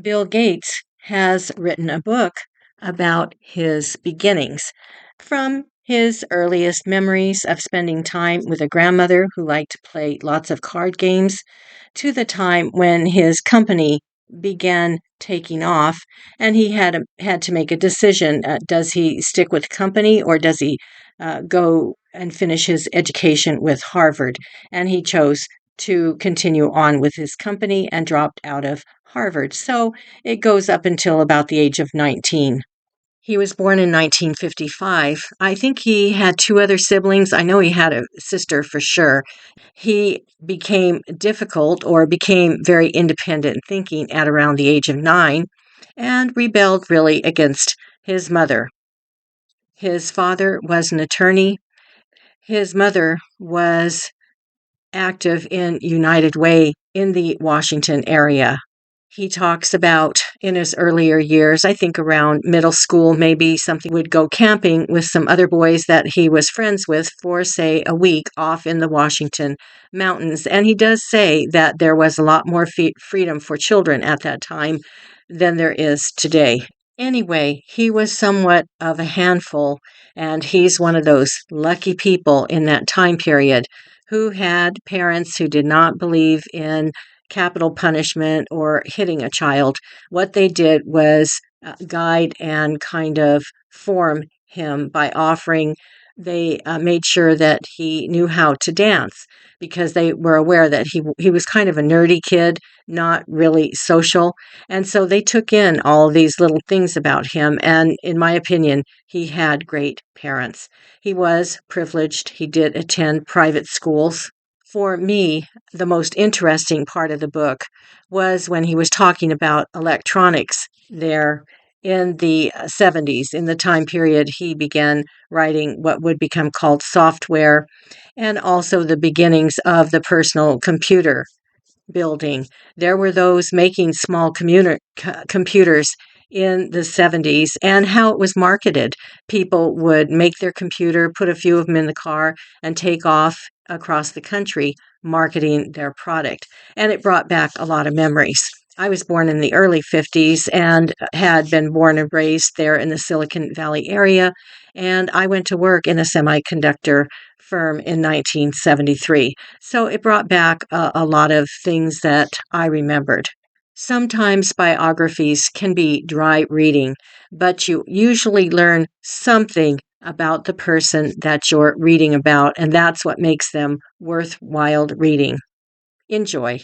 Bill Gates has written a book about his beginnings, from his earliest memories of spending time with a grandmother who liked to play lots of card games, to the time when his company began taking off and he had to make a decision. Does he stick with the company, or does he go and finish his education with Harvard? And he chose to continue on with his company and dropped out of Harvard. So it goes up until about the age of 19. He was born in 1955. I think he had two other siblings. I know he had a sister for sure. He became very independent thinking at around the age of 9 and rebelled really against his mother. His father was an attorney. His mother was active in United Way in the Washington area. He talks about in his earlier years, I think around middle school, maybe something, would go camping with some other boys that he was friends with for, say, a week off in the Washington mountains. And he does say that there was a lot more freedom for children at that time than there is today. Anyway, he was somewhat of a handful, and he's one of those lucky people in that time period who had parents who did not believe in capital punishment or hitting a child. What they did was guide and kind of form him by they made sure that he knew how to dance, because they were aware that he was kind of a nerdy kid, not really social. And so they took in all these little things about him. And in my opinion, he had great parents. He was privileged. He did attend private schools. For me, the most interesting part of the book was when he was talking about electronics there in the 70s, in the time period he began writing what would become called software, and also the beginnings of the personal computer building. There were those making small computers in the 70s, and how it was marketed. People would make their computer, put a few of them in the car, and take off across the country marketing their product. And it brought back a lot of memories. I was born in the early 50s and had been born and raised there in the Silicon Valley area. And I went to work in a semiconductor firm in 1973. So it brought back a lot of things that I remembered. Sometimes biographies can be dry reading, but you usually learn something about the person that you're reading about, and that's what makes them worthwhile reading. Enjoy.